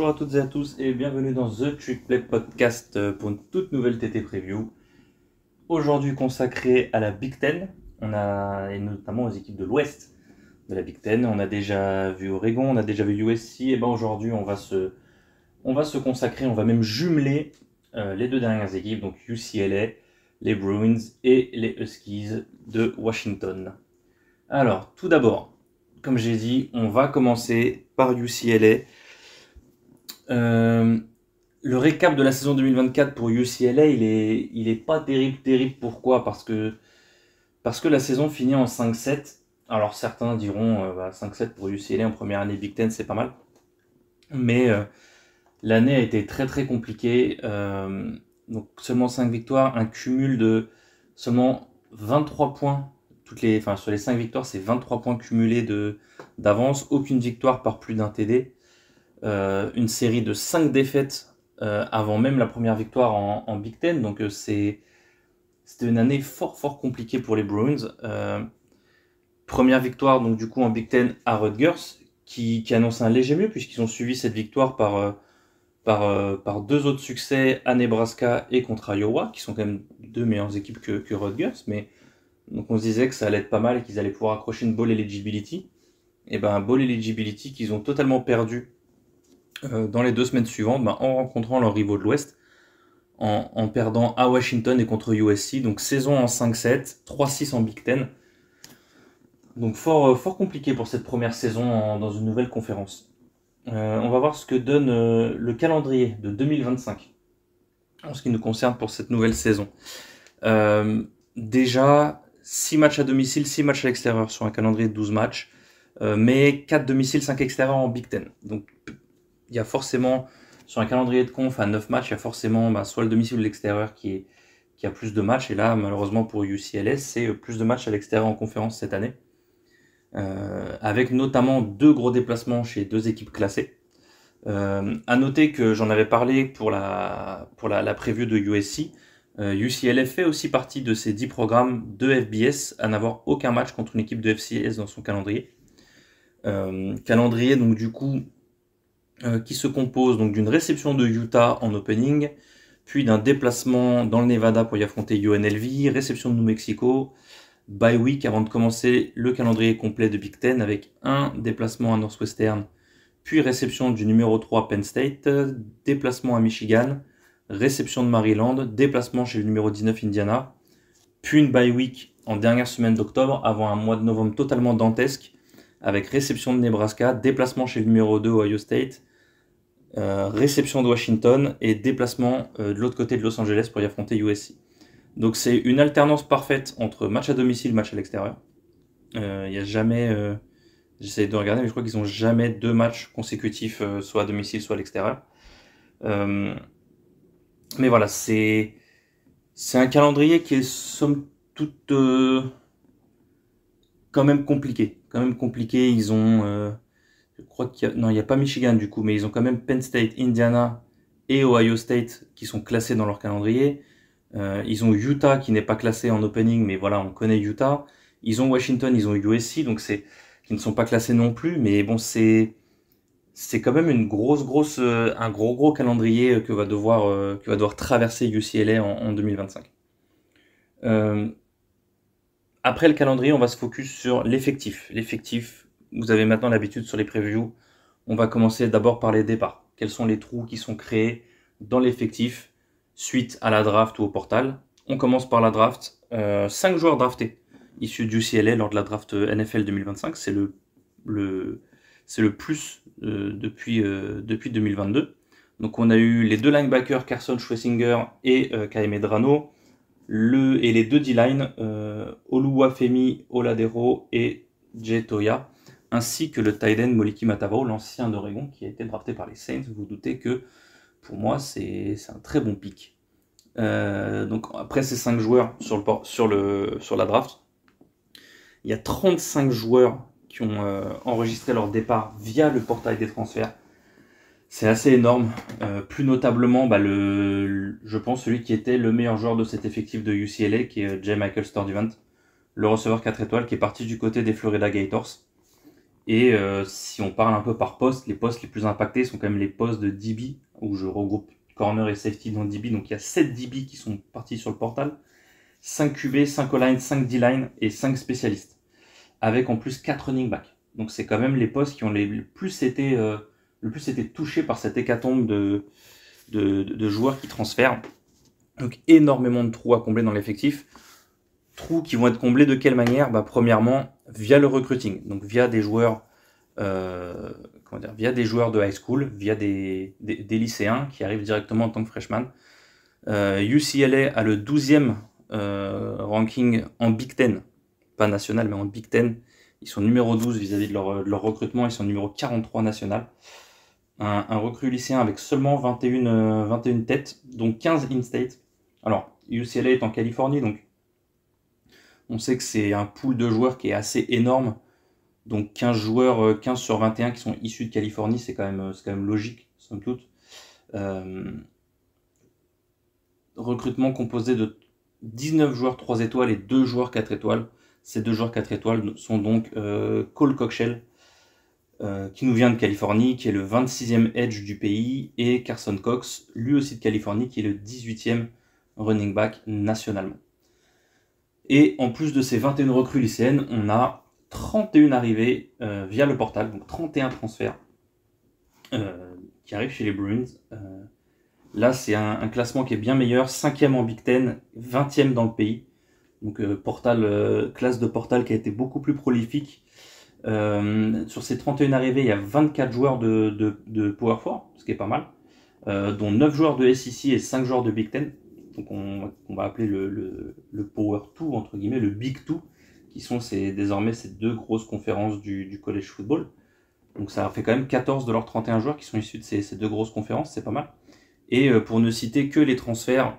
Bonjour à toutes et à tous et bienvenue dans The Trick Play Podcast pour une toute nouvelle TT Preview. Aujourd'hui consacré à la Big Ten, et notamment aux équipes de l'Ouest de la Big Ten. On a déjà vu Oregon, on a déjà vu USC, et aujourd'hui on va se consacrer, on va même jumeler les deux dernières équipes, donc UCLA, les Bruins et les Huskies de Washington. Alors tout d'abord, comme j'ai dit, on va commencer par UCLA. Le récap de la saison 2024 pour UCLA, il est pas terrible. Pourquoi ? Parce que la saison finit en 5-7. Alors certains diront 5-7 pour UCLA en première année Big Ten, c'est pas mal. Mais l'année a été très compliquée. Donc seulement 5 victoires, un cumul de seulement 23 points. Sur les 5 victoires, c'est 23 points cumulés d'avance. Aucune victoire par plus d'un TD. Une série de 5 défaites avant même la première victoire en Big Ten. Donc c'était une année fort compliquée pour les Bruins. Première victoire donc du coup en Big Ten à Rutgers, qui annonce un léger mieux puisqu'ils ont suivi cette victoire par deux autres succès à Nebraska et contre Iowa, qui sont quand même deux meilleures équipes que Rutgers. Mais donc on se disait que ça allait être pas mal et qu'ils allaient pouvoir accrocher une bowl eligibility. Et bowl eligibility qu'ils ont totalement perdu dans les 2 semaines suivantes, en rencontrant leurs rivaux de l'Ouest, en perdant à Washington et contre USC. Donc saison en 5-7, 3-6 en Big Ten. Donc fort compliqué pour cette première saison dans une nouvelle conférence. On va voir ce que donne le calendrier de 2025 en ce qui nous concerne pour cette nouvelle saison. Déjà, 6 matchs à domicile, 6 matchs à l'extérieur sur un calendrier de 12 matchs, mais 4 domiciles, 5 extérieurs en Big Ten. Donc il y a forcément, sur un calendrier de conf à 9 matchs, il y a forcément soit le domicile ou l'extérieur qui a plus de matchs. Et là, malheureusement pour UCLA, c'est plus de matchs à l'extérieur en conférence cette année. Avec notamment 2 gros déplacements chez 2 équipes classées. À noter que j'en avais parlé pour la preview de USC. UCLA fait aussi partie de ces 10 programmes de FBS à n'avoir aucun match contre une équipe de FCS dans son calendrier. Calendrier donc du coup qui se compose donc d'une réception de Utah en opening, puis d'un déplacement dans le Nevada pour y affronter UNLV, réception de New Mexico, bye week avant de commencer le calendrier complet de Big Ten avec un déplacement à Northwestern, puis réception du numéro 3 Penn State, déplacement à Michigan, réception de Maryland, déplacement chez le numéro 19 Indiana, puis une bye week en dernière semaine d'octobre avant un mois de novembre totalement dantesque avec réception de Nebraska, déplacement chez le numéro 2 Ohio State, réception de Washington et déplacement de l'autre côté de Los Angeles pour y affronter USC. Donc c'est une alternance parfaite entre match à domicile, match à l'extérieur. Il n'y a jamais, j'essaie de regarder, mais je crois qu'ils n'ont jamais 2 matchs consécutifs, soit à domicile, soit à l'extérieur. Mais voilà, c'est un calendrier qui est somme toute quand même compliqué. Ils ont, je crois qu'il n'y a pas Michigan du coup, mais ils ont quand même Penn State, Indiana et Ohio State qui sont classés dans leur calendrier. Ils ont Utah qui n'est pas classé en opening, mais voilà, on connaît Utah. Ils ont Washington, ils ont USC, donc qui ne sont pas classés non plus, mais bon, c'est quand même une un gros calendrier que va devoir traverser UCLA en 2025. Après le calendrier, on va se focus sur l'effectif. L'effectif, vous avez maintenant l'habitude sur les previews. On va commencer d'abord par les départs. Quels sont les trous qui sont créés dans l'effectif suite à la draft ou au portal? On commence par la draft. 5 joueurs draftés issus du UCLA lors de la draft NFL 2025. C'est le plus depuis 2022. Donc on a eu les 2 linebackers, Carson Schlesinger et Kai Medrano, et les 2 D-line, Oluwafemi Oladero et Jay Toya, ainsi que le tight end Moliki Matavao, l'ancien d'Oregon qui a été drafté par les Saints. Vous doutez que pour moi c'est un très bon pick. Donc après ces 5 joueurs sur la draft, il y a 35 joueurs qui ont enregistré leur départ via le portail des transferts. C'est assez énorme. Plus notablement, je pense celui qui était le meilleur joueur de cet effectif de UCLA, qui est J. Michael Sturdivant, le receveur 4 étoiles, qui est parti du côté des Florida Gators. Et si on parle un peu par poste, les postes les plus impactés sont quand même les postes de DB, où je regroupe corner et safety dans DB. Donc il y a 7 DB qui sont partis sur le portal, 5 QB, 5 O-line, 5 D-line et 5 spécialistes, avec en plus 4 running backs. Donc c'est quand même les postes qui ont le plus été touchés par cette hécatombe de joueurs qui transfèrent. Donc énormément de trous à combler dans l'effectif. Trous qui vont être comblés de quelle manière? Premièrement, via le recruiting, donc via des joueurs, via des joueurs de high school, via des lycéens qui arrivent directement en tant que freshman. UCLA a le 12e ranking en Big Ten, pas national mais en Big Ten. Ils sont numéro 12 vis-à-vis de leur recrutement, ils sont numéro 43 national. Un recrue lycéen avec seulement 21 têtes, donc 15 in-state. Alors, UCLA est en Californie, donc on sait que c'est un pool de joueurs qui est assez énorme. Donc 15 joueurs, 15 sur 21 qui sont issus de Californie, c'est quand même logique, somme toute. Recrutement composé de 19 joueurs 3 étoiles et 2 joueurs 4 étoiles. Ces 2 joueurs 4 étoiles sont donc Cole Cockshell, qui nous vient de Californie, qui est le 26e edge du pays, et Carson Cox, lui aussi de Californie, qui est le 18e running back nationalement. Et en plus de ces 21 recrues lycéennes, on a 31 arrivées via le portal, donc 31 transferts qui arrivent chez les Bruins. Là, c'est un classement qui est bien meilleur, 5e en Big Ten, 20e dans le pays. Donc classe de portal qui a été beaucoup plus prolifique. Sur ces 31 arrivées, il y a 24 joueurs de Power 4, ce qui est pas mal, dont 9 joueurs de SEC et 5 joueurs de Big Ten. Donc on va appeler le Power 2, entre guillemets, le Big 2, qui sont désormais ces 2 grosses conférences du college football. Donc ça fait quand même 14 de leurs 31 joueurs qui sont issus de ces 2 grosses conférences, c'est pas mal. Et pour ne citer que les transferts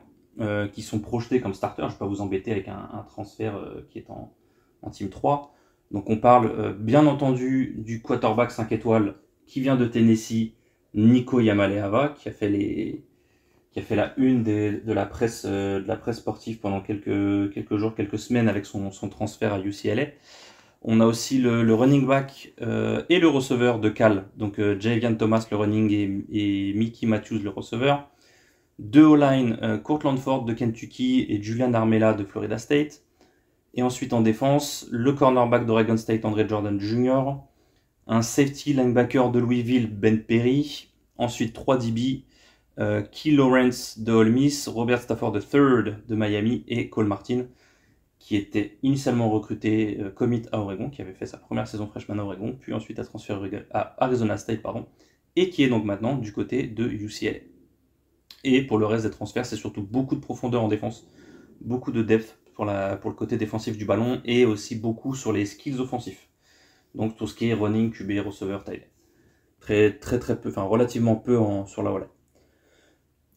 qui sont projetés comme starters, je ne vais pas vous embêter avec un transfert qui est en Team 3. Donc on parle bien entendu du quarterback 5 étoiles qui vient de Tennessee, Nico Yamaleava, qui a fait la une de la presse sportive pendant quelques jours, quelques semaines avec son transfert à UCLA. On a aussi le running back et le receveur de Cal, donc Javian Thomas le running et Mickey Matthews le receveur. 2 O-line, Courtland Ford de Kentucky et Julian Armella de Florida State. Et ensuite en défense, le cornerback d'Oregon State, Andre Jordan Jr., un safety linebacker de Louisville, Ben Perry, ensuite 3 DB, Key Lawrence de Ole Miss, Robert Stafford III de Miami et Cole Martin, qui était initialement recruté commit à Oregon, qui avait fait sa première saison freshman à Oregon, puis ensuite a transféré à Arizona State, et qui est donc maintenant du côté de UCLA. Et pour le reste des transferts, c'est surtout beaucoup de profondeur en défense, beaucoup de depth pour le côté défensif du ballon, et aussi beaucoup sur les skills offensifs. Donc tout ce qui est running, QB, receveur, tight end. Très peu, enfin relativement peu sur la O-line.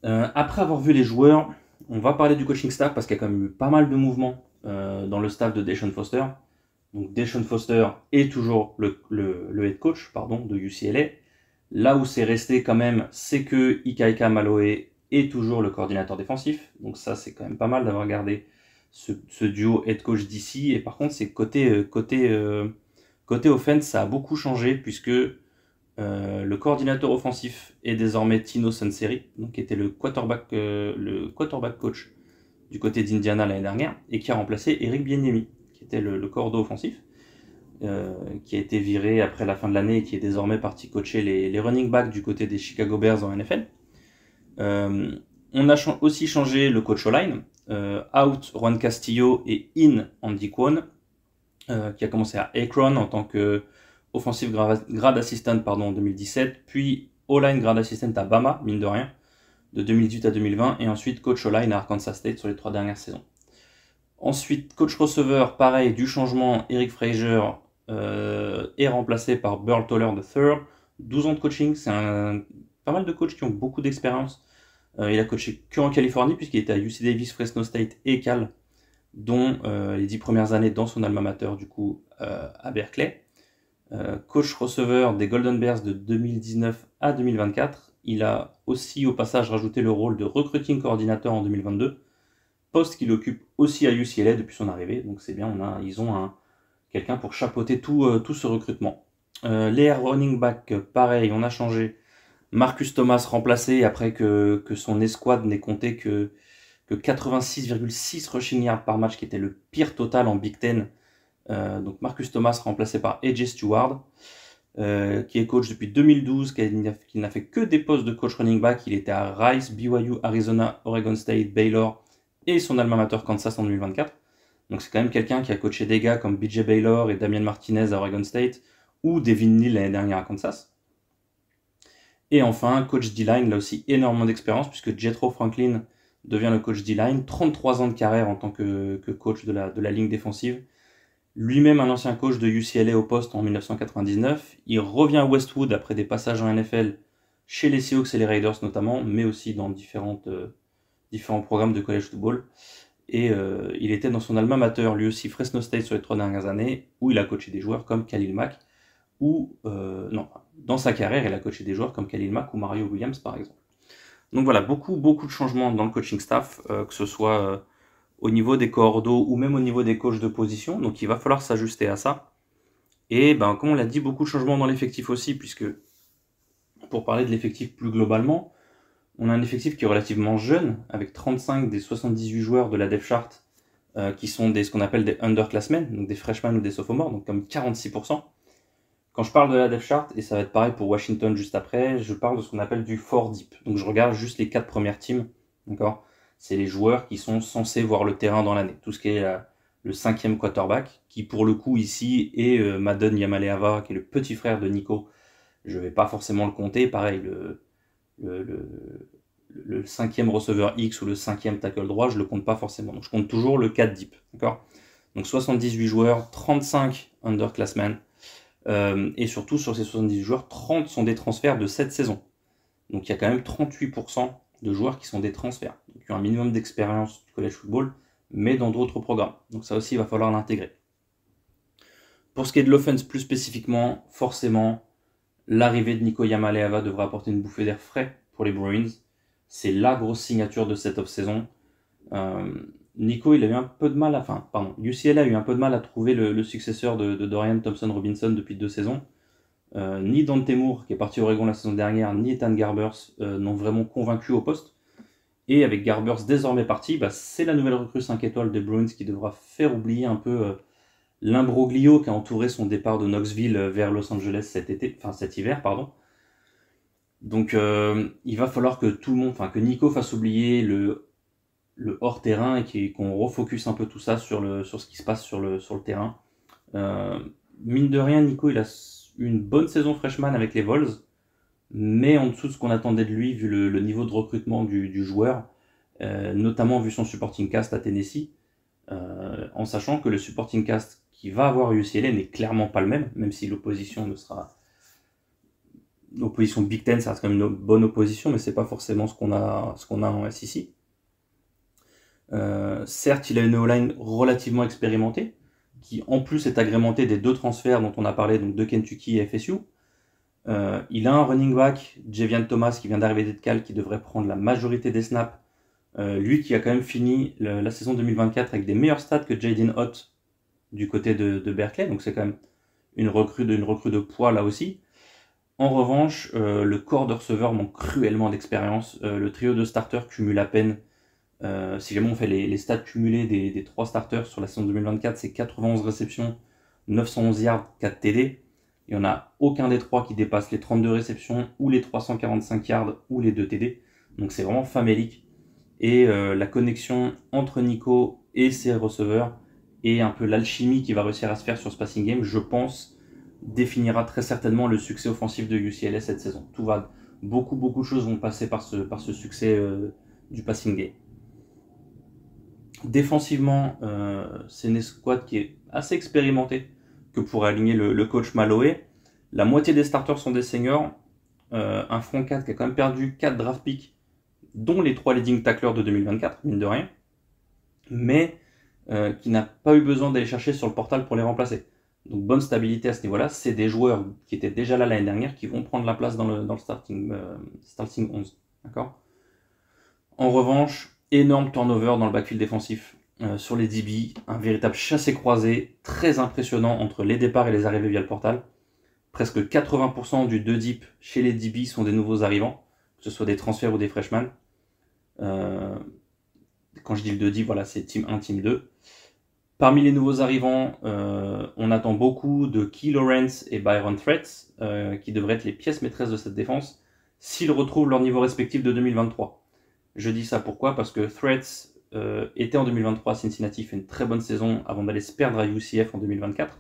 Après avoir vu les joueurs, on va parler du coaching staff parce qu'il y a quand même eu pas mal de mouvements dans le staff de Deshaun Foster. Donc Deshaun Foster est toujours le head coach de UCLA. Là où c'est resté quand même, c'est que Ikaika Maloe est toujours le coordinateur défensif. Donc ça, c'est quand même pas mal d'avoir gardé ce duo head coach d'ici. Et par contre, c'est côté offense, ça a beaucoup changé puisque le coordinateur offensif est désormais Tino Sunseri, donc qui était le quarterback coach du côté d'Indiana l'année dernière, et qui a remplacé Eric Bieniemy, qui était le cordeau offensif, qui a été viré après la fin de l'année et qui est désormais parti coacher les running backs du côté des Chicago Bears en NFL. On a aussi changé le coach O-line, out Juan Castillo et in Andy Kwon, qui a commencé à Akron en tant que offensive grad assistant en 2017, puis O-line grad assistant à Bama, mine de rien, de 2018 à 2020, et ensuite coach O-line à Arkansas State sur les 3 dernières saisons. Ensuite, coach receveur, pareil, du changement, Eric Fraser est remplacé par Burl Toller III, 12 ans de coaching, c'est pas mal de coachs qui ont beaucoup d'expérience. Il a coaché que en Californie, puisqu'il était à UC Davis, Fresno State et Cal, dont les 10 premières années dans son alma mater, du coup, à Berkeley. Coach receveur des Golden Bears de 2019 à 2024. Il a aussi au passage rajouté le rôle de recruiting coordinateur en 2022, poste qu'il occupe aussi à UCLA depuis son arrivée, donc c'est bien, ils ont quelqu'un pour chapeauter tout ce recrutement. Les running back, pareil, on a changé. Marcus Thomas remplacé après que son escouade n'ait compté que 86,6 rushing yards par match, qui était le pire total en Big Ten. Donc Marcus Thomas remplacé par AJ Stewart, qui est coach depuis 2012, qui n'a fait que des postes de coach running back. Il était à Rice, BYU, Arizona, Oregon State, Baylor et son alma mater Kansas en 2024. Donc c'est quand même quelqu'un qui a coaché des gars comme BJ Baylor et Damian Martinez à Oregon State, ou Devin Neal l'année dernière à Kansas. Et enfin, coach D-line, là aussi énormément d'expérience, puisque Jethro Franklin devient le coach D-line, 33 ans de carrière en tant que coach de la ligne défensive. Lui-même un ancien coach de UCLA au poste en 1999. Il revient à Westwood après des passages en NFL chez les Seahawks et les Raiders notamment, mais aussi dans différents programmes de college football. Et il était dans son alma mater, lui aussi, Fresno State sur les 3 dernières années, où il a coaché des joueurs comme Khalil Mack, dans sa carrière, il a coaché des joueurs comme Khalil Mack ou Mario Williams, par exemple. Donc voilà, beaucoup de changements dans le coaching staff, que ce soit au niveau des coordos ou même au niveau des coachs de position. Donc il va falloir s'ajuster à ça. Et comme on l'a dit, beaucoup de changements dans l'effectif aussi, puisque pour parler de l'effectif plus globalement, on a un effectif qui est relativement jeune, avec 35 des 78 joueurs de la depth chart qui sont ce qu'on appelle des underclassmen, donc des freshmen ou des sophomores, donc comme 46%. Quand je parle de la depth chart, et ça va être pareil pour Washington juste après, je parle de ce qu'on appelle du 4 deep. Donc je regarde juste les 4 premières teams, d'accord? C'est les joueurs qui sont censés voir le terrain dans l'année. Tout ce qui est le 5e quarterback, qui pour le coup ici est Madden Yamaleava, qui est le petit frère de Nico. Je vais pas forcément le compter. Pareil, le 5e receveur X ou le 5e tackle droit, je le compte pas forcément. Donc je compte toujours le 4 deep, d'accord? Donc 78 joueurs, 35 underclassmen. Et surtout, sur ces 78 joueurs, 30 sont des transferts de cette saison. Donc il y a quand même 38% de joueurs qui sont des transferts, donc qui ont un minimum d'expérience du college football, mais dans d'autres programmes. Donc ça aussi, il va falloir l'intégrer. Pour ce qui est de l'offense plus spécifiquement, forcément, l'arrivée de Nico Yamaleava devrait apporter une bouffée d'air frais pour les Bruins. C'est la grosse signature de cette off-saison. Nico, il a eu un peu de mal UCLA a eu un peu de mal à trouver le successeur de Dorian Thompson-Robinson depuis 2 saisons. Ni Dante Moore, qui est parti à Oregon la saison dernière, ni Ethan Garbers n'ont vraiment convaincu au poste. Et avec Garbers désormais parti, c'est la nouvelle recrue 5 étoiles des Bruins qui devra faire oublier un peu l'imbroglio qui a entouré son départ de Knoxville vers Los Angeles cet hiver. Donc il va falloir que que Nico fasse oublier le hors terrain et qu'on refocus un peu tout ça sur ce qui se passe sur le terrain. Mine de rien, Nico, il a une bonne saison freshman avec les Vols, mais en dessous de ce qu'on attendait de lui vu le niveau de recrutement du joueur, notamment vu son supporting cast à Tennessee, en sachant que le supporting cast qui va avoir UCLA n'est clairement pas le même si l'opposition l'opposition Big Ten, ça reste quand même une bonne opposition, mais c'est pas forcément ce qu'on a en SEC. Certes, il a une O-line relativement expérimentée, qui en plus est agrémentée des 2 transferts dont on a parlé, donc de Kentucky et FSU. Il a un running back, Javian Thomas, qui vient d'arriver d'Edcal, qui devrait prendre la majorité des snaps. Lui qui a quand même fini la saison 2024 avec des meilleurs stats que Jaden Ott du côté de Berkeley, donc c'est quand même une recrue de poids là aussi. En revanche, le corps de receveurs manque cruellement d'expérience. Le trio de starters cumule à peine. Si jamais on fait les stats cumulés des 3 starters sur la saison 2024, c'est 91 réceptions, 911 yards, 4 TD. Il n'y en a aucun des 3 qui dépasse les 32 réceptions, ou les 345 yards, ou les 2 TD. Donc c'est vraiment famélique. Et la connexion entre Nico et ses receveurs, et un peu l'alchimie qui va réussir à se faire sur ce passing game, je pense, définira très certainement le succès offensif de UCLA cette saison. Beaucoup de choses vont passer par ce succès du passing game. Défensivement, c'est une squad qui est assez expérimentée que pourrait aligner le coach Maloé. La moitié des starters sont des seniors. Un front 4 qui a quand même perdu 4 draft picks, dont les 3 leading tacklers de 2024, mine de rien, mais qui n'a pas eu besoin d'aller chercher sur le portal pour les remplacer. Donc bonne stabilité à ce niveau-là. C'est des joueurs qui étaient déjà là l'année dernière qui vont prendre la place dans le starting 11. D'accord ? En revanche, énorme turnover dans le backfield défensif. Sur les DB, un véritable chassé-croisé très impressionnant entre les départs et les arrivées via le portal. presque 80% du 2 deep chez les DB sont des nouveaux arrivants, que ce soit des transferts ou des freshmen. Quand je dis le 2 deep, voilà, c'est team 1, team 2. Parmi les nouveaux arrivants, on attend beaucoup de Key Lawrence et Byron Threats, qui devraient être les pièces maîtresses de cette défense, s'ils retrouvent leur niveau respectif de 2023. Je dis ça pourquoi? Parce que Threats était en 2023 à Cincinnati, fait une très bonne saison avant d'aller se perdre à UCF en 2024.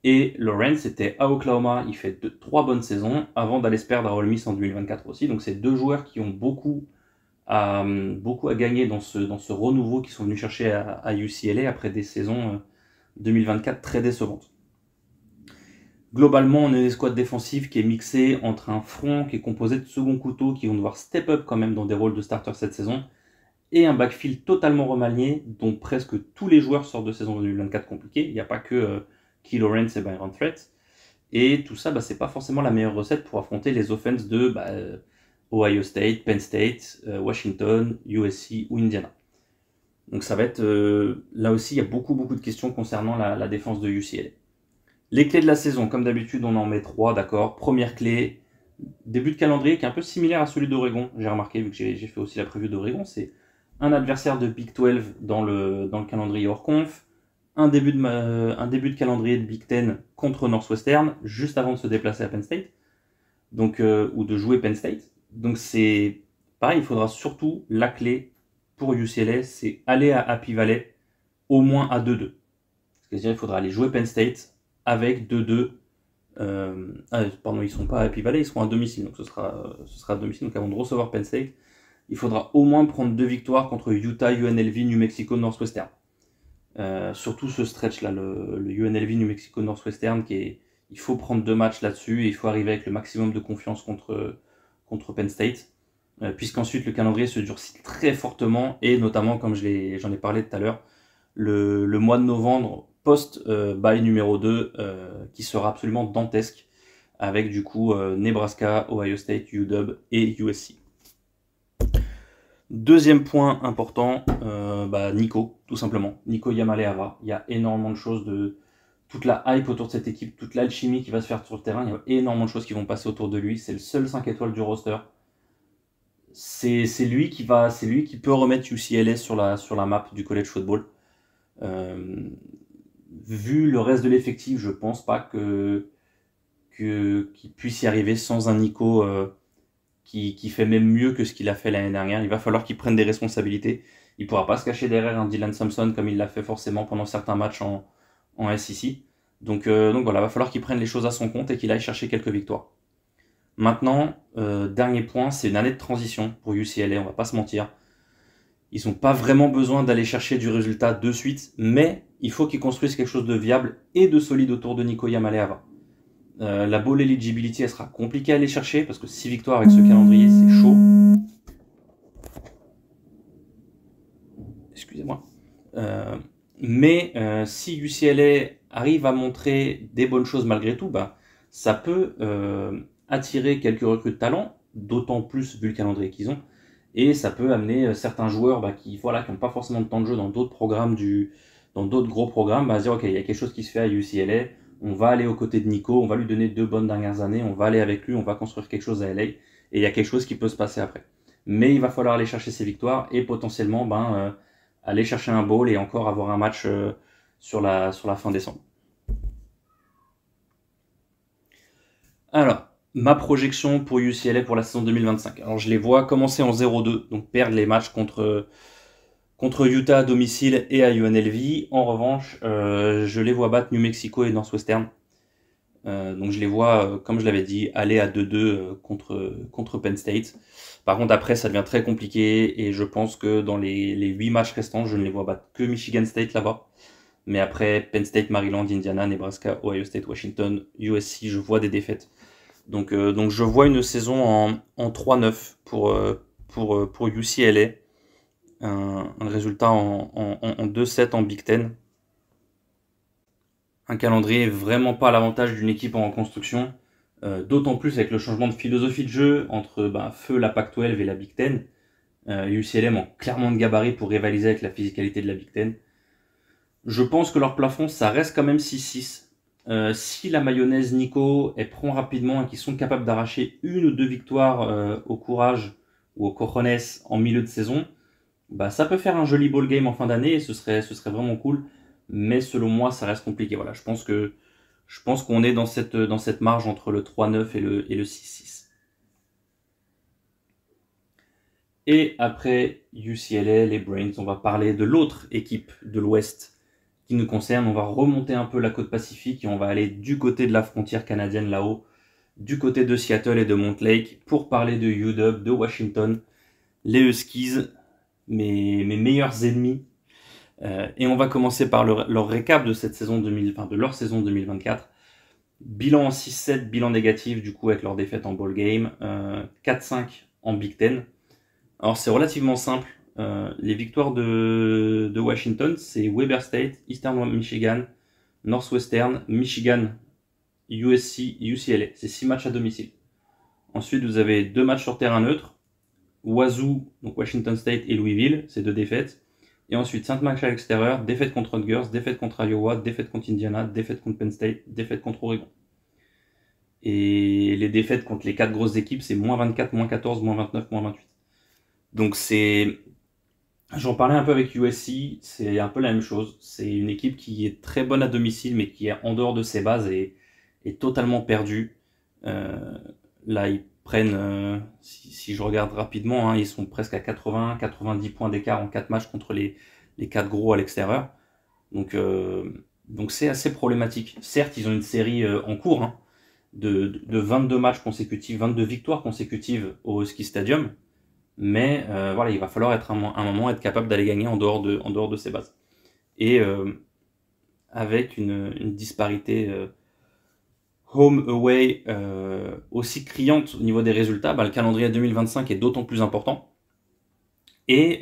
Et Lawrence était à Oklahoma, il fait 3 bonnes saisons avant d'aller se perdre à Ole Miss en 2024 aussi. Donc c'est deux joueurs qui ont beaucoup à gagner dans ce renouveau qu'ils sont venus chercher à UCLA après des saisons 2024 très décevantes. Globalement, on a une escouade défensive qui est mixée entre un front qui est composé de second couteaux qui vont devoir step up quand même dans des rôles de starter cette saison, et un backfield totalement remanié dont presque tous les joueurs sortent de saison 2024 compliquée. Il n'y a pas que Key Lawrence et Byron Threats. Et tout ça, c'est pas forcément la meilleure recette pour affronter les offenses de Ohio State, Penn State, Washington, USC ou Indiana. Donc ça va être... là aussi, il y a beaucoup de questions concernant la défense de UCLA. Les clés de la saison, comme d'habitude, on en met 3, d'accord. Première clé, début de calendrier qui est un peu similaire à celui d'Oregon. J'ai remarqué, vu que j'ai fait aussi la preview d'Oregon, c'est un adversaire de Big 12 dans le calendrier hors conf, un début de calendrier de Big 10 contre Northwestern, juste avant de se déplacer à Penn State, donc, ou de jouer Penn State. Donc c'est pareil, il faudra surtout, la clé pour UCLA, c'est aller à Happy Valley au moins à 2-2. C'est-à-dire il faudra aller jouer Penn State avec 2-2. Pardon, ils sont pas à Happy Valley, ils seront à domicile, donc ce sera à domicile. Donc avant de recevoir Penn State, il faudra au moins prendre 2 victoires contre Utah, UNLV, New Mexico, Northwestern. Surtout ce stretch là, le UNLV, New Mexico, Northwestern, il faut prendre 2 matchs là-dessus et il faut arriver avec le maximum de confiance contre Penn State, puisqu'ensuite le calendrier se durcit très fortement, et notamment, comme j'en ai parlé tout à l'heure, le mois de novembre post-bye numéro 2 qui sera absolument dantesque, avec du coup Nebraska, Ohio State, UW et USC. Deuxième point important, Nico, tout simplement. Nico Iamaleava. Il y a énormément de choses, toute la hype autour de cette équipe, toute l'alchimie qui va se faire sur le terrain. Il y a énormément de choses qui vont passer autour de lui. C'est le seul 5 étoiles du roster. C'est lui qui peut remettre UCLA sur la map du college football. Vu le reste de l'effectif, je pense pas qu'il puisse y arriver sans un Nico qui fait même mieux que ce qu'il a fait l'année dernière. Il va falloir qu'il prenne des responsabilités. Il ne pourra pas se cacher derrière un Dylan Sampson comme il l'a fait forcément pendant certains matchs en SEC. Donc voilà, il va falloir qu'il prenne les choses à son compte et qu'il aille chercher quelques victoires. Maintenant, dernier point, c'est une année de transition pour UCLA, on va pas se mentir. Ils n'ont pas vraiment besoin d'aller chercher du résultat de suite, mais il faut qu'ils construisent quelque chose de viable et de solide autour de Nico Iamaleava. La bowl eligibility, elle sera compliquée à aller chercher parce que 6 victoires avec ce calendrier, c'est chaud. Excusez-moi. Mais si UCLA arrive à montrer des bonnes choses malgré tout, ça peut attirer quelques recrues de talent, d'autant plus vu le calendrier qu'ils ont, et ça peut amener certains joueurs qui n'ont pas forcément de temps de jeu dans d'autres programmes, dans d'autres gros programmes, à dire ok, il y a quelque chose qui se fait à UCLA, on va aller aux côtés de Nico, on va lui donner 2 bonnes dernières années, on va aller avec lui, on va construire quelque chose à LA, et il y a quelque chose qui peut se passer après. Mais il va falloir aller chercher ses victoires et potentiellement aller chercher un bowl et encore avoir un match sur la fin décembre. Alors, ma projection pour UCLA pour la saison 2025. Alors, je les vois commencer en 0-2, donc perdre les matchs contre Utah à domicile et à UNLV. En revanche, je les vois battre New Mexico et Northwestern. Donc je les vois, comme je l'avais dit, aller à 2-2 contre Penn State. Par contre, après, ça devient très compliqué et je pense que dans les 8 matchs restants, je ne les vois battre que Michigan State là-bas. Mais après, Penn State, Maryland, Indiana, Nebraska, Ohio State, Washington, USC, je vois des défaites. Donc je vois une saison en 3-9 pour UCLA. Un résultat en 2-7 en Big Ten. Un calendrier vraiment pas à l'avantage d'une équipe en reconstruction, d'autant plus avec le changement de philosophie de jeu entre feu la Pac-12 et la Big Ten. UCLA manque clairement de gabarit pour rivaliser avec la physicalité de la Big Ten. Je pense que leur plafond, ça reste quand même 6-6. Si la mayonnaise Nico, elle prend rapidement et qu'ils sont capables d'arracher 1 ou 2 victoires au courage ou au cojones en milieu de saison, bah, ça peut faire un joli ball game en fin d'année et ce serait vraiment cool. Mais selon moi, ça reste compliqué. Voilà, je pense qu'on est dans cette marge entre le 3-9 et le 6-6. Et après UCLA, les Brains, on va parler de l'autre équipe de l'Ouest qui nous concerne. On va remonter un peu la côte Pacifique et on va aller du côté de la frontière canadienne là-haut, du côté de Seattle et de Montlake, pour parler de UW, de Washington, les Huskies, mes meilleurs ennemis. Et on va commencer par leur récap de cette saison de leur saison 2024. Bilan en 6-7, bilan négatif du coup avec leur défaite en ball game, 4-5 en Big Ten. Alors c'est relativement simple. Les victoires de Washington, c'est Weber State, Eastern Michigan, Northwestern, Michigan, USC, UCLA. C'est 6 matchs à domicile. Ensuite, vous avez 2 matchs sur terrain neutre. Wazoo, donc Washington State et Louisville, c'est 2 défaites. Et ensuite, 5 matchs à l'extérieur, défaite contre Rutgers, défaite contre Iowa, défaite contre Indiana, défaite contre Penn State, défaite contre Oregon. Et les défaites contre les 4 grosses équipes, c'est moins 24, moins 14, moins 29, moins 28. Donc j'en parlais un peu avec USC, c'est un peu la même chose. C'est une équipe qui est très bonne à domicile, mais qui est en dehors de ses bases et est totalement perdue. Là, ils prennent, si je regarde rapidement, ils sont presque à 80-90 points d'écart en 4 matchs contre les 4 gros à l'extérieur. Donc c'est assez problématique. Certes, ils ont une série en cours de 22 matchs consécutifs, 22 victoires consécutives au Husky Stadium. Mais voilà, il va falloir à un moment être capable d'aller gagner en dehors de ses bases. Et avec une disparité home-away aussi criante au niveau des résultats, le calendrier 2025 est d'autant plus important. Et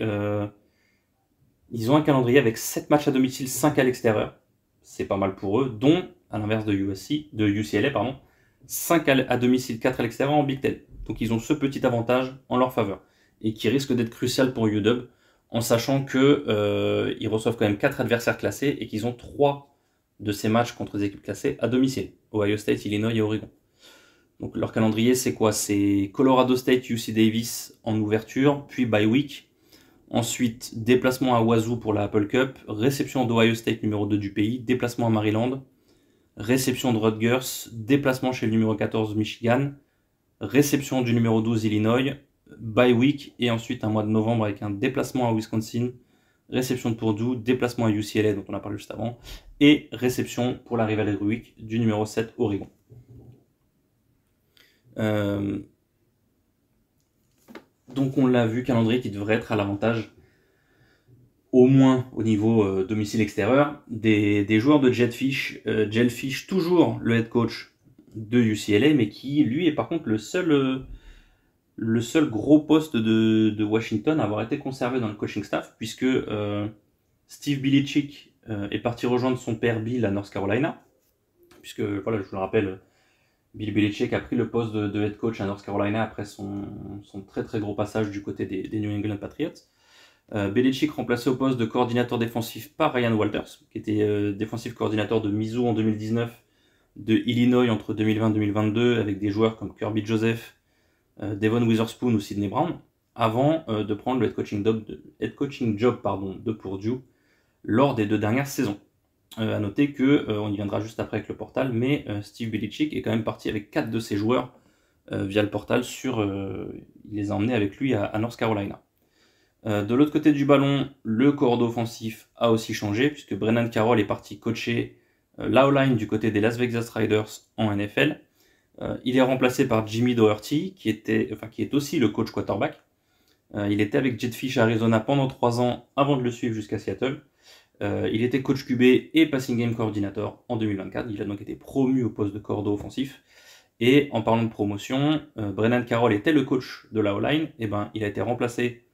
ils ont un calendrier avec 7 matchs à domicile, 5 à l'extérieur. C'est pas mal pour eux, dont, à l'inverse de UCLA, 5 à domicile, 4 à l'extérieur en Big Ten. Donc ils ont ce petit avantage en leur faveur. Et qui risque d'être crucial pour UW, en sachant qu'ils reçoivent quand même 4 adversaires classés et qu'ils ont 3 de ces matchs contre des équipes classées à domicile, Ohio State, Illinois et Oregon. Donc leur calendrier, c'est quoi? C'est Colorado State, UC Davis en ouverture, puis bye week. Ensuite, déplacement à Wazoo pour la Apple Cup, réception d'Ohio State numéro 2 du pays, déplacement à Maryland, réception de Rutgers, déplacement chez le numéro 14 Michigan, réception du numéro 12 Illinois, bye week et ensuite un mois de novembre avec un déplacement à Wisconsin, réception de Purdue, déplacement à UCLA dont on a parlé juste avant et réception pour la Rivalry Week du numéro 7 Oregon. Donc on l'a vu, calendrier qui devrait être à l'avantage au moins au niveau domicile extérieur des joueurs de Jetfish. Jelfish, toujours le head coach de UCLA, mais qui lui est par contre le seul gros poste de Washington à avoir été conservé dans le coaching staff, puisque Steve Belichick est parti rejoindre son père Bill à North Carolina, puisque, voilà, je vous le rappelle, Bill Belichick a pris le poste de head coach à North Carolina après son très très gros passage du côté des New England Patriots. Belichick remplacé au poste de coordinateur défensif par Ryan Walters, qui était défensif coordinateur de Mizzou en 2019, de Illinois entre 2020 et 2022, avec des joueurs comme Kirby Joseph, Devon Witherspoon ou Sidney Brown, avant de prendre le head coaching job de Purdue lors des 2 dernières saisons. À noter que, on y viendra juste après avec le portal, mais Steve Belichick est quand même parti avec 4 de ses joueurs via le portal, il les a emmenés avec lui à North Carolina. De l'autre côté du ballon, le corps offensif a aussi changé, puisque Brennan Carroll est parti coacher l'O-line du côté des Las Vegas Raiders en NFL. Il est remplacé par Jimmy Doherty, qui est aussi le coach quarterback. Il était avec Jetfish Arizona pendant 3 ans avant de le suivre jusqu'à Seattle. Il était coach QB et passing game coordinator en 2024. Il a donc été promu au poste de cordeau offensif. Et en parlant de promotion, Brennan Carroll était le coach de la O-line. Et il a été remplacé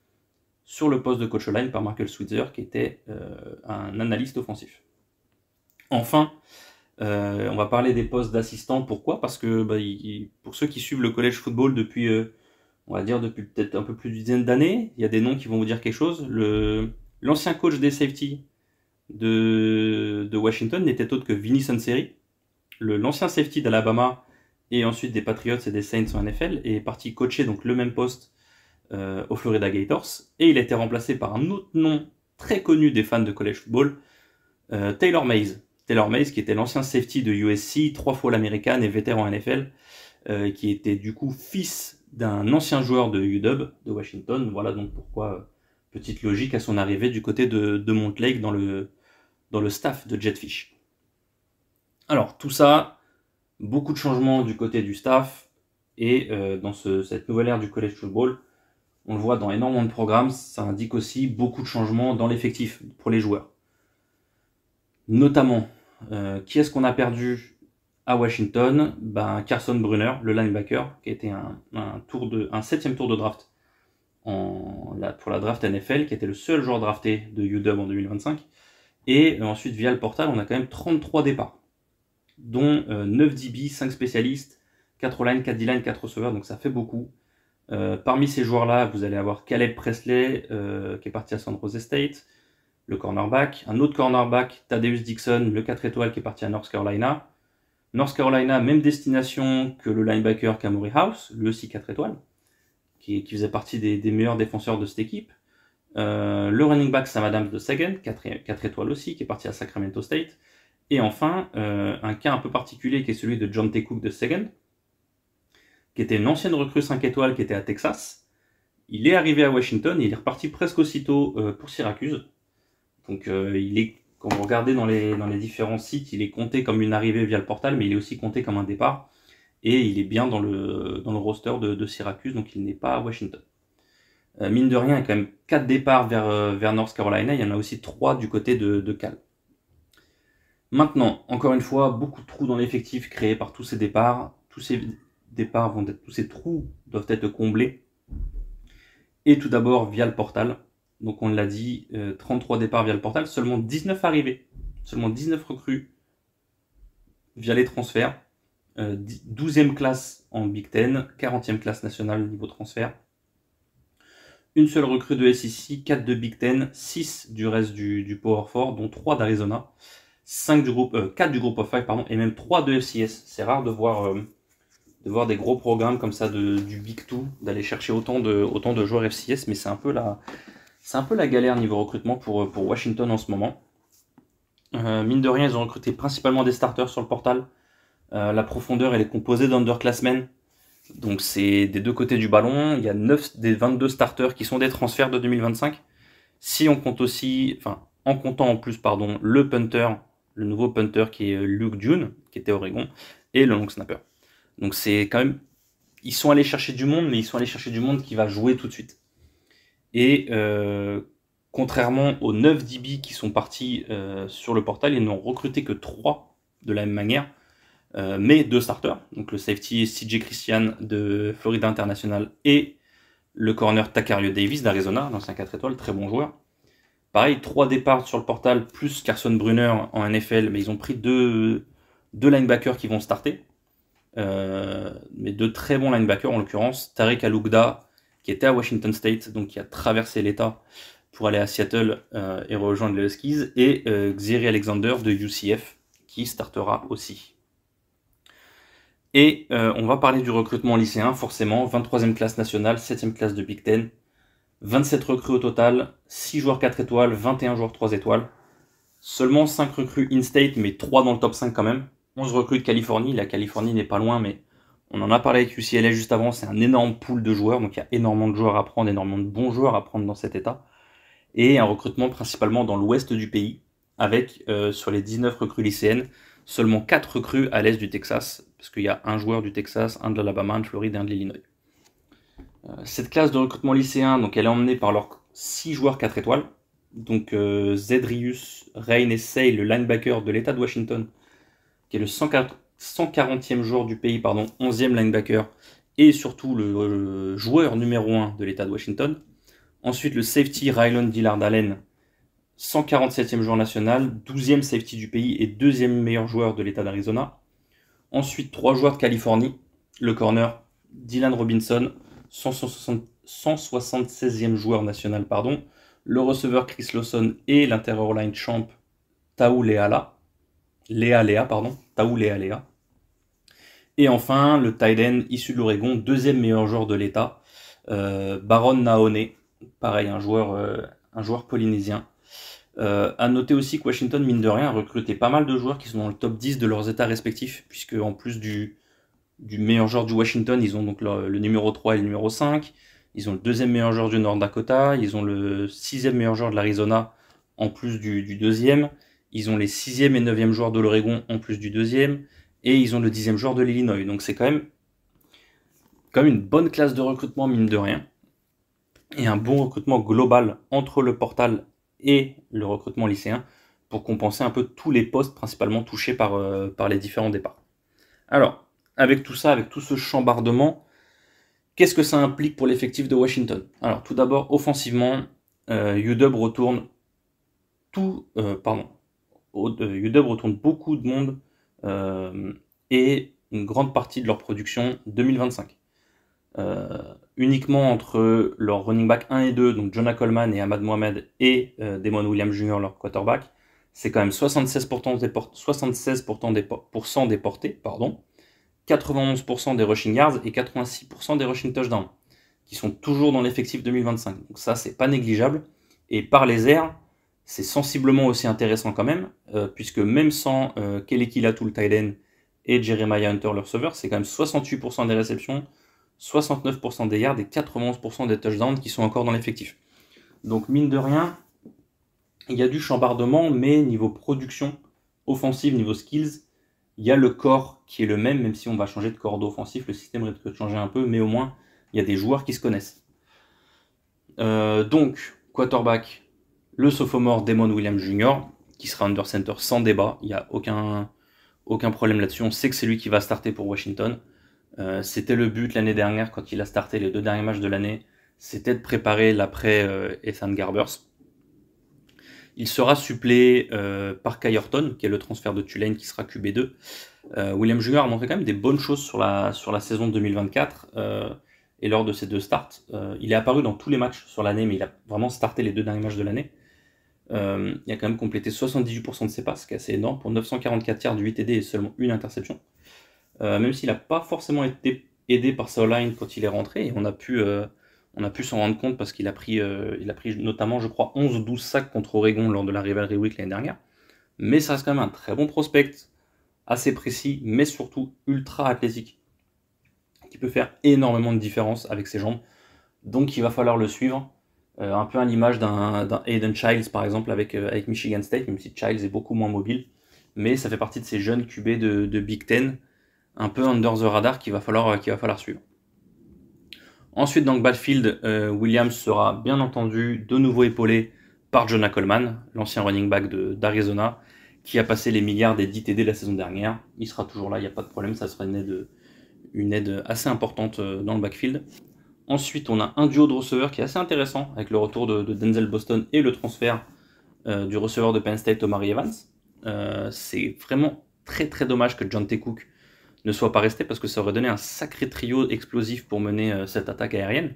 sur le poste de coach O-line par Michael Switzer, qui était un analyste offensif. Enfin, on va parler des postes d'assistants. Pourquoi? Parce que pour ceux qui suivent le college football depuis, on va dire depuis peut-être un peu plus d'une dizaine d'années, il y a des noms qui vont vous dire quelque chose. L'ancien coach des safety de Washington n'était autre que Vinny Sunseri, l'ancien safety d'Alabama et ensuite des Patriots et des Saints en NFL, est parti coacher donc le même poste aux Florida Gators, et il a été remplacé par un autre nom très connu des fans de college football, Taylor Mays. Taylor Mays, qui était l'ancien safety de USC, 3 fois l'American et vétéran NFL, qui était du coup fils d'un ancien joueur de UW, de Washington. Voilà donc pourquoi, petite logique à son arrivée du côté de Montlake dans le staff de Jetfish. Alors tout ça, beaucoup de changements du côté du staff, et dans cette nouvelle ère du college football, on le voit dans énormément de programmes, ça indique aussi beaucoup de changements dans l'effectif pour les joueurs. Notamment, qui est-ce qu'on a perdu à Washington? Carson Brunner, le linebacker, qui a été un 7e tour de draft pour la draft NFL, qui était le seul joueur drafté de UW en 2025. Et ensuite, via le portal, on a quand même 33 départs, dont 9 DB, 5 spécialistes, 4 O-line, 4 D-line, 4 receveurs, donc ça fait beaucoup. Parmi ces joueurs-là, vous allez avoir Caleb Presley, qui est parti à San Jose State, le cornerback. Un autre cornerback, Thaddeus Dixon, le 4 étoiles, qui est parti à North Carolina. North Carolina, même destination que le linebacker Kamori House, lui aussi 4 étoiles, qui faisait partie des meilleurs défenseurs de cette équipe. Le running back Sam Adams de Sagan, 4 étoiles aussi, qui est parti à Sacramento State. Et enfin, un cas un peu particulier qui est celui de John T. Cook de Sagan, qui était une ancienne recrue 5 étoiles qui était à Texas. Il est arrivé à Washington et il est reparti presque aussitôt pour Syracuse. Donc quand vous regardez dans les différents sites, il est compté comme une arrivée via le portal, mais il est aussi compté comme un départ. Et il est bien dans le roster de Syracuse, donc il n'est pas à Washington. Mine de rien, il y a quand même 4 départs vers North Carolina, il y en a aussi 3 du côté de Cal. Maintenant, encore une fois, beaucoup de trous dans l'effectif créés par tous ces départs. Tous ces trous doivent être comblés. Et tout d'abord via le portal. Donc on l'a dit, 33 départs via le portal, seulement 19 arrivées, seulement 19 recrues via les transferts, 12e classe en Big Ten, 40e classe nationale niveau transfert. Une seule recrue de SEC, 4 de Big Ten, 6 du reste du Power 4, dont 3 d'Arizona, 4 du groupe of 5, pardon, et même 3 de FCS. C'est rare de voir des gros programmes comme ça du Big 2, d'aller chercher autant de joueurs FCS, mais c'est un peu la galère niveau recrutement pour Washington en ce moment. Mine de rien, ils ont recruté principalement des starters sur le portal. La profondeur, elle est composée d'underclassmen. Donc c'est des deux côtés du ballon. Il y a 9 des 22 starters qui sont des transferts de 2025. Si on compte aussi, en comptant en plus, le punter, le nouveau punter qui est Luke June, qui était Oregon, et le long snapper. Donc c'est quand même, ils sont allés chercher du monde, mais ils sont allés chercher du monde qui va jouer tout de suite. Et contrairement aux 9 DB qui sont partis sur le portal, ils n'ont recruté que 3 de la même manière, mais 2 starters. Donc le safety CJ Christian de Florida International et le corner Tacario Davis d'Arizona, l'ancien 4 étoiles, très bon joueur. Pareil, 3 départs sur le portal, plus Carson Brunner en NFL, mais ils ont pris 2 linebackers qui vont starter. Mais 2 très bons linebackers, en l'occurrence, Tariq Alougda, qui était à Washington State, donc qui a traversé l'État pour aller à Seattle et rejoindre les Huskies, et Xeri Alexander de UCF, qui startera aussi. Et on va parler du recrutement lycéen, forcément, 23e classe nationale, 7e classe de Big Ten, 27 recrues au total, 6 joueurs 4 étoiles, 21 joueurs 3 étoiles, seulement 5 recrues in-state, mais 3 dans le top 5 quand même, 11 recrues de Californie, la Californie n'est pas loin, mais on en a parlé avec UCLA juste avant, c'est un énorme pool de joueurs, donc il y a énormément de joueurs à prendre, énormément de bons joueurs à prendre dans cet état, et un recrutement principalement dans l'ouest du pays, avec sur les 19 recrues lycéennes, seulement 4 recrues à l'est du Texas, parce qu'il y a un joueur du Texas, un de l'Alabama, un de Floride et un de l'Illinois. Cette classe de recrutement lycéen, donc elle est emmenée par leurs 6 joueurs 4 étoiles, donc Zedrius Rain Essay, le linebacker de l'État de Washington, qui est le 140e joueur du pays, 11e linebacker, et surtout le joueur numéro 1 de l'État de Washington. Ensuite, le safety Rylan Dillard Allen, 147e joueur national, 12e safety du pays et 2e meilleur joueur de l'État d'Arizona. Ensuite, 3 joueurs de Californie, le corner Dylan Robinson, 176e joueur national, le receveur Chris Lawson et l'interior line champ Taou Lealea. Taou Lealea. Et enfin, le tight end issu de l'Oregon, deuxième meilleur joueur de l'État, Baron Naone, pareil, un joueur polynésien. À noter aussi que Washington, mine de rien, a recruté pas mal de joueurs qui sont dans le top 10 de leurs états respectifs, puisque en plus du meilleur joueur du Washington, ils ont donc le numéro 3 et le numéro 5, ils ont le deuxième meilleur joueur du North Dakota, ils ont le sixième meilleur joueur de l'Arizona en plus du deuxième, ils ont les sixième et neuvième joueurs de l'Oregon en plus du deuxième, et ils ont le dixième joueur de l'Illinois. Donc c'est quand même une bonne classe de recrutement, mine de rien, et un bon recrutement global entre le portal et le recrutement lycéen pour compenser un peu tous les postes principalement touchés par les différents départs. Alors, avec tout ça, avec tout ce chambardement, qu'est-ce que ça implique pour l'effectif de Washington? Alors, tout d'abord, offensivement, UW retourne UW retourne beaucoup de monde et une grande partie de leur production 2025. Uniquement entre leurs running back 1 et 2, donc Jonah Coleman et Ahmad Mohamed et Damon Williams Jr., leur quarterback, c'est quand même 76% des portées, 91% des rushing yards et 86% des rushing touchdowns, qui sont toujours dans l'effectif 2025. Donc ça, c'est pas négligeable. Et par les airs, c'est sensiblement aussi intéressant quand même, puisque même sans Keleki Latu, le tight end, et Jeremiah Hunter, le receveur, c'est quand même 68% des réceptions, 69% des yards et 91% des touchdowns qui sont encore dans l'effectif. Donc mine de rien, il y a du chambardement, mais niveau production offensive, niveau skills, il y a le corps qui est le même si on va changer de corps offensif, le système risque de changer un peu, mais au moins, il y a des joueurs qui se connaissent. Donc, quarterback, le sophomore Damon Williams Jr., qui sera under center sans débat, il n'y a aucun problème là-dessus, on sait que c'est lui qui va starter pour Washington. C'était le but l'année dernière quand il a starté les 2 derniers matchs de l'année, c'était de préparer l'après Ethan Garbers. Il sera suppléé par Kai Horton, qui est le transfert de Tulane, qui sera QB2. William Jr. a montré quand même des bonnes choses sur la saison 2024 et lors de ces 2 starts. Il est apparu dans tous les matchs sur l'année, mais il a vraiment starté les 2 derniers matchs de l'année. Il a quand même complété 78% de ses passes, ce qui est assez énorme, pour 944 yards, 8 TD et seulement une interception. Même s'il n'a pas forcément été aidé par sa line quand il est rentré, et on a pu s'en rendre compte parce qu'il a pris notamment, je crois, 11 ou 12 sacs contre Oregon lors de la Rivalry Week l'année dernière. Mais ça reste quand même un très bon prospect, assez précis, mais surtout ultra athlétique, qui peut faire énormément de différence avec ses jambes. Donc il va falloir le suivre, un peu à l'image d'un Aiden Childs par exemple avec Michigan State, même si Childs est beaucoup moins mobile. Mais ça fait partie de ces jeunes QB de Big Ten, un peu under the radar qu'il va falloir suivre. Ensuite, dans le backfield, Williams sera bien entendu de nouveau épaulé par Jonah Coleman, l'ancien running back d'Arizona, qui a passé les milliards des 10 TD la saison dernière. Il sera toujours là, il n'y a pas de problème, ça sera une aide assez importante dans le backfield. Ensuite, on a un duo de receveurs qui est assez intéressant, avec le retour de Denzel Boston et le transfert du receveur de Penn State, Omari Evans. C'est vraiment très très dommage que John T. Cook ne soit pas resté, parce que ça aurait donné un sacré trio explosif pour mener cette attaque aérienne.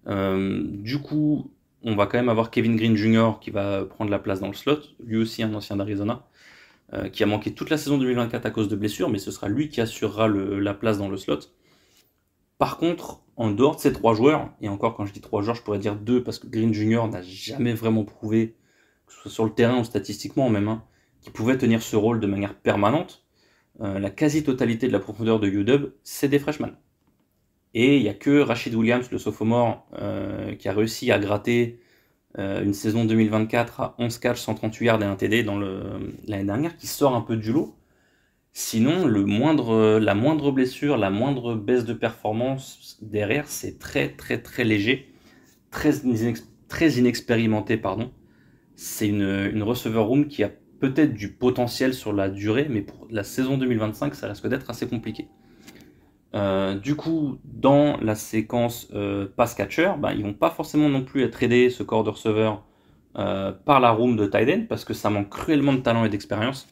Du coup, on va quand même avoir Kevin Green Jr. qui va prendre la place dans le slot, lui aussi un ancien d'Arizona, qui a manqué toute la saison 2024 à cause de blessures, mais ce sera lui qui assurera la place dans le slot. Par contre, en dehors de ces 3 joueurs, et encore quand je dis 3 joueurs, je pourrais dire 2, parce que Green Jr. n'a jamais vraiment prouvé, que ce soit sur le terrain ou statistiquement même, qu'il pouvait tenir ce rôle de manière permanente. La quasi-totalité de la profondeur de UW, c'est des freshmen. Et il n'y a que Rashid Williams, le sophomore, qui a réussi à gratter une saison 2024 à 11 catches, 138 yards et 1 TD l'année dernière, qui sort un peu du lot. Sinon, la moindre blessure, la moindre baisse de performance derrière, c'est très très très léger, très inexpérimenté, pardon. C'est une receiver room qui a peut-être du potentiel sur la durée, mais pour la saison 2025, ça risque d'être assez compliqué. Du coup, dans la séquence pass catcher, ils vont pas forcément non plus être aidés, ce corps de receveur, par la room de tight end, parce que ça manque cruellement de talent et d'expérience.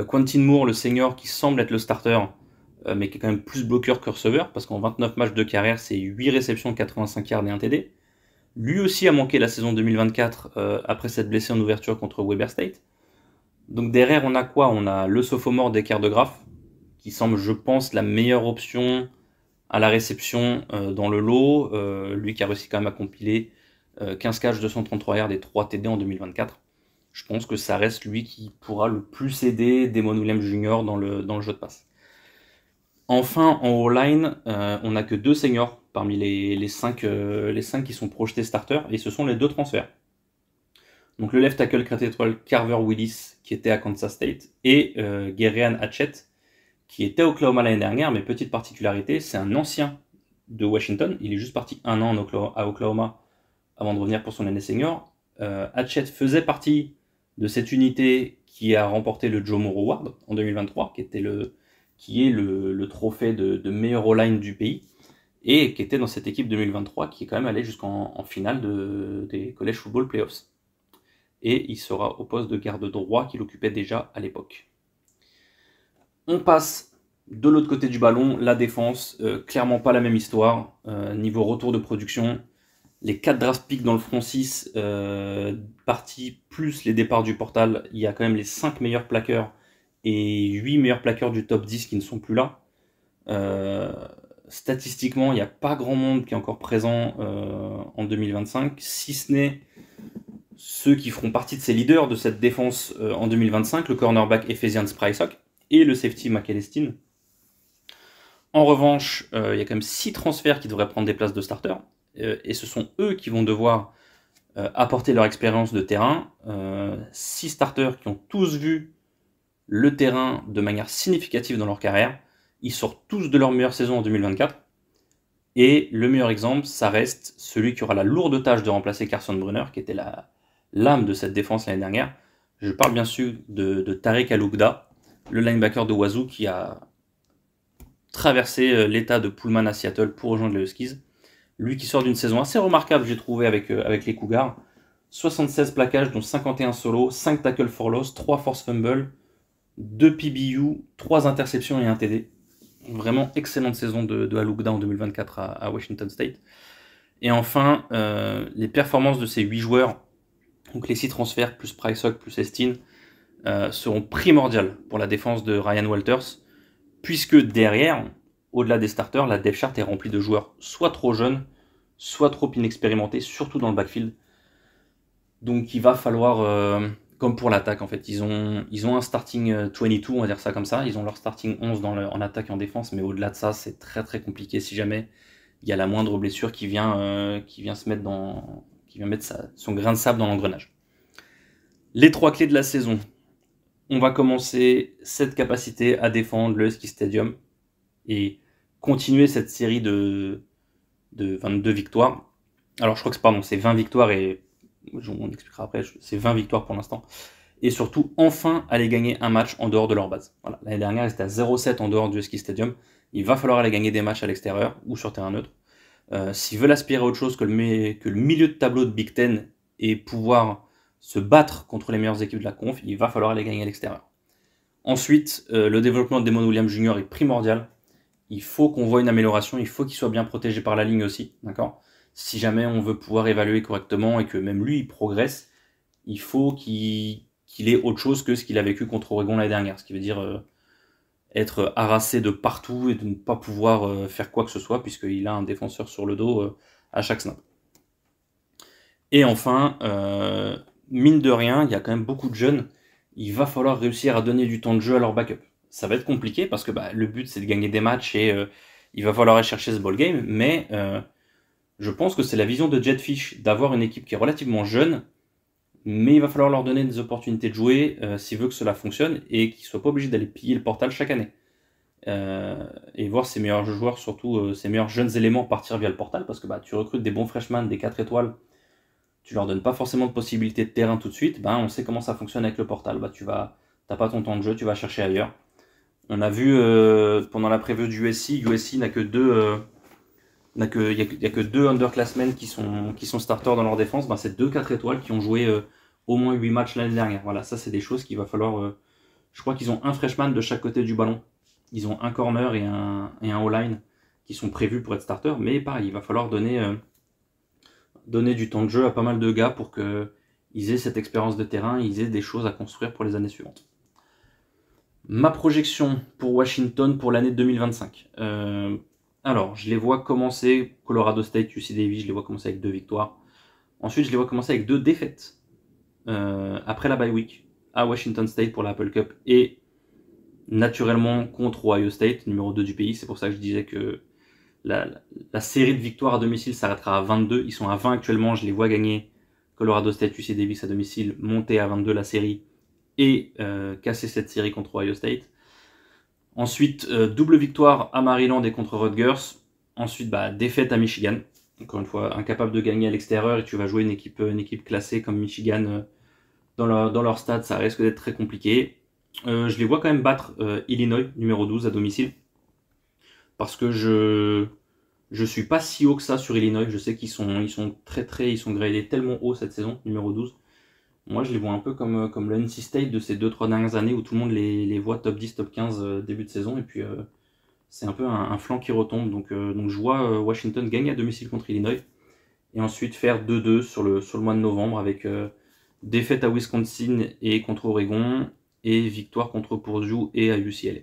Quentin Moore, le senior, qui semble être le starter, mais qui est quand même plus bloqueur que receveur, parce qu'en 29 matchs de carrière, c'est 8 réceptions, 85 yards et 1 TD. Lui aussi a manqué la saison 2024 après s'être blessé en ouverture contre Weber State. Donc derrière, on a quoi? On a le sophomore d'Eker de Graaf, qui semble, je pense, la meilleure option à la réception dans le lot. Lui qui a réussi quand même à compiler 15 catches, 233 yards et 3 TD en 2024. Je pense que ça reste lui qui pourra le plus aider Damon Williams Jr. dans le jeu de passe. Enfin, en O-line, on n'a que 2 seniors parmi les 5 qui sont projetés starters, et ce sont les 2 transferts. Donc le left tackle étoile Carver Willis, qui était à Kansas State, et Guerrean Hatchett, qui était à Oklahoma l'année dernière, mais petite particularité, c'est un ancien de Washington. Il est juste parti 1 an à Oklahoma avant de revenir pour son année senior. Hatchett faisait partie de cette unité qui a remporté le Joe Moore Award en 2023, qui est le trophée de meilleur O-line du pays, et qui était dans cette équipe 2023 qui est quand même allée jusqu'en finale des College Football Playoffs. Et il sera au poste de garde droit qu'il occupait déjà à l'époque. On passe de l'autre côté du ballon, la défense, clairement pas la même histoire. Niveau retour de production, les 4 draft picks dans le front 6 partis, plus les départs du portal, il y a quand même les 5 meilleurs plaqueurs et 8 meilleurs plaqueurs du top 10 qui ne sont plus là. Statistiquement, il n'y a pas grand monde qui est encore présent en 2025, si ce n'est ceux qui feront partie de ces leaders de cette défense en 2025, le cornerback Ephesians Prysock et le safety McAlestine. En revanche, il y a quand même 6 transferts qui devraient prendre des places de starter, et ce sont eux qui vont devoir apporter leur expérience de terrain. 6 starters qui ont tous vu le terrain de manière significative dans leur carrière. Ils sortent tous de leur meilleure saison en 2024. Et le meilleur exemple, ça reste celui qui aura la lourde tâche de remplacer Carson Brunner, qui était l'âme de cette défense l'année dernière. Je parle bien sûr de Tarek Aloukda, le linebacker de Wazoo qui a traversé l'état de Pullman à Seattle pour rejoindre les Huskies. Lui qui sort d'une saison assez remarquable, j'ai trouvé, avec les Cougars. 76 plaquages, dont 51 solos, 5 tackles for loss, 3 force fumbles, 2 PBU, 3 interceptions et 1 TD. Vraiment excellente saison de Aloukda en 2024 à Washington State. Et enfin, les performances de ces 8 joueurs, donc les 6 transferts, plus Prysock, plus Estin, seront primordiales pour la défense de Ryan Walters, puisque derrière, au-delà des starters, la depth chart est remplie de joueurs soit trop jeunes, soit trop inexpérimentés, surtout dans le backfield. Donc il va falloir, comme pour l'attaque en fait, ils ont un starting 22, on va dire ça comme ça, ils ont leur starting 11 en attaque et en défense, mais au-delà de ça, c'est très très compliqué si jamais il y a la moindre blessure qui vient se mettre son grain de sable dans l'engrenage. Les 3 clés de la saison. On va commencer cette capacité à défendre le Husky Stadium et continuer cette série de 22 victoires. Alors je crois que c'est 20 victoires et on expliquera après, c'est 20 victoires pour l'instant. Et surtout, enfin, aller gagner un match en dehors de leur base. Voilà. L'année dernière, ils étaient à 0-7 en dehors du Husky Stadium. Il va falloir aller gagner des matchs à l'extérieur ou sur terrain neutre. S'ils veulent aspirer à autre chose que le milieu de tableau de Big Ten et pouvoir se battre contre les meilleures équipes de la conf, il va falloir aller gagner à l'extérieur. Ensuite, le développement de Damon Williams Jr. est primordial. Il faut qu'on voit une amélioration, il faut qu'il soit bien protégé par la ligne aussi, d'accord ? Si jamais on veut pouvoir évaluer correctement et que même lui il progresse, il faut qu'il ait autre chose que ce qu'il a vécu contre Oregon l'année dernière, ce qui veut dire être harassé de partout et de ne pas pouvoir faire quoi que ce soit puisqu'il a un défenseur sur le dos à chaque snap. Et enfin, mine de rien, il y a quand même beaucoup de jeunes, il va falloir réussir à donner du temps de jeu à leur backup. Ça va être compliqué parce que le but c'est de gagner des matchs et il va falloir aller chercher ce ball game, mais je pense que c'est la vision de Jetfish d'avoir une équipe qui est relativement jeune, mais il va falloir leur donner des opportunités de jouer s'il veut que cela fonctionne et qu'ils ne soient pas obligés d'aller piller le portal chaque année. Et voir ses meilleurs joueurs, surtout ses meilleurs jeunes éléments partir via le portal, parce que tu recrutes des bons freshmen, des 4 étoiles, tu leur donnes pas forcément de possibilités de terrain tout de suite, on sait comment ça fonctionne avec le portal, t'as pas ton temps de jeu, tu vas chercher ailleurs. On a vu pendant la preview du USC n'a que deux... il n'y a que 2 underclassmen qui sont starters dans leur défense. C'est 2 4 étoiles qui ont joué au moins 8 matchs l'année dernière. Voilà, ça c'est des choses qu'il va falloir... je crois qu'ils ont un freshman de chaque côté du ballon. Ils ont un corner et un O-line qui sont prévus pour être starters. Mais pareil, il va falloir donner du temps de jeu à pas mal de gars pour qu'ils aient cette expérience de terrain, ils aient des choses à construire pour les années suivantes. Ma projection pour Washington pour l'année 2025. Alors, je les vois commencer, Colorado State, UC Davis, je les vois commencer avec 2 victoires. Ensuite, je les vois commencer avec 2 défaites. Après la bye week, à Washington State pour la Apple Cup et naturellement contre Ohio State, numéro 2 du pays. C'est pour ça que je disais que la série de victoires à domicile s'arrêtera à 22. Ils sont à 20 actuellement, je les vois gagner Colorado State, UC Davis à domicile, monter à 22 la série et casser cette série contre Ohio State. Ensuite, double victoire à Maryland et contre Rutgers. Ensuite, défaite à Michigan. Encore une fois, incapable de gagner à l'extérieur et tu vas jouer une équipe classée comme Michigan dans leur stade, ça risque d'être très compliqué. Je les vois quand même battre Illinois, numéro 12 à domicile. Parce que je suis pas si haut que ça sur Illinois. Je sais qu'ils sont ils sont gradés tellement haut cette saison, numéro 12. Moi, je les vois un peu comme le NC State de ces 2-3 dernières années où tout le monde les voit top 10, top 15 début de saison. Et puis, c'est un peu un flanc qui retombe. Donc je vois Washington gagner à domicile contre Illinois. Et ensuite faire 2-2 sur le mois de novembre avec défaite à Wisconsin et contre Oregon. Et victoire contre Purdue et à UCLA.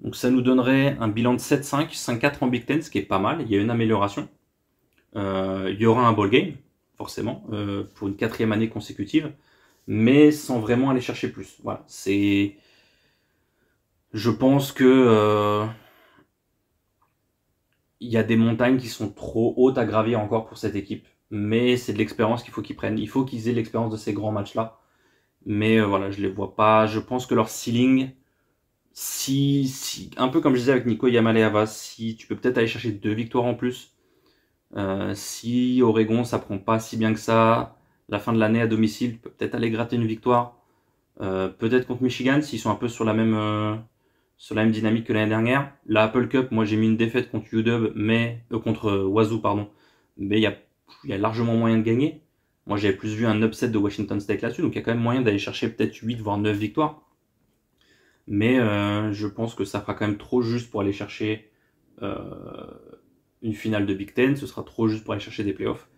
Donc ça nous donnerait un bilan de 7-5, 5-4 en Big Ten, ce qui est pas mal. Il y a une amélioration. Il y aura un ball game, forcément, pour une 4e année consécutive, mais sans vraiment aller chercher plus. Voilà, c'est. Je pense que il y a des montagnes qui sont trop hautes à gravir encore pour cette équipe, mais c'est de l'expérience qu'il faut qu'ils prennent. Il faut qu'ils aient l'expérience de ces grands matchs-là. Mais voilà, je les vois pas. Je pense que leur ceiling, si un peu comme je disais avec Nico Yamaleava, si tu peux peut-être aller chercher 2 victoires en plus. Si Oregon ça prend pas si bien que ça, la fin de l'année à domicile, tu peux peut-être aller gratter une victoire. Peut-être contre Michigan s'ils sont un peu sur la même dynamique que l'année dernière. La Apple Cup, moi j'ai mis une défaite contre UW, mais contre Wazoo pardon, mais il y a largement moyen de gagner. Moi j'avais plus vu un upset de Washington State là-dessus, donc il y a quand même moyen d'aller chercher peut-être 8 voire 9 victoires. Mais je pense que ça fera quand même trop juste pour aller chercher une finale de Big Ten, ce sera trop juste pour aller chercher des playoffs.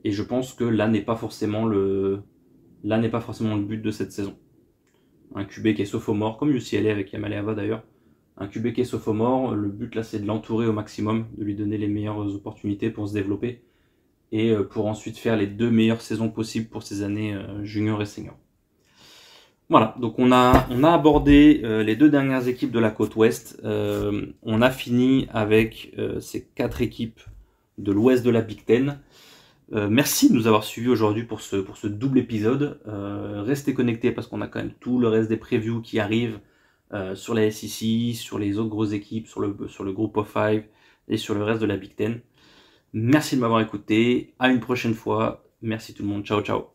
Et je pense que là n'est pas forcément le but de cette saison. Un QB qui est sophomore, comme UCLA avec Yamaleava d'ailleurs. Un QB qui est sophomore, le but là c'est de l'entourer au maximum, de lui donner les meilleures opportunités pour se développer et pour ensuite faire les 2 meilleures saisons possibles pour ses années junior et senior. Voilà, donc on a abordé les 2 dernières équipes de la côte ouest. On a fini avec ces 4 équipes de l'ouest de la Big Ten. Merci de nous avoir suivis aujourd'hui pour ce double épisode. Restez connectés parce qu'on a quand même tout le reste des previews qui arrivent sur la SEC, sur les autres grosses équipes, sur le Group of 5 et sur le reste de la Big Ten. Merci de m'avoir écouté. À une prochaine fois. Merci tout le monde. Ciao, ciao.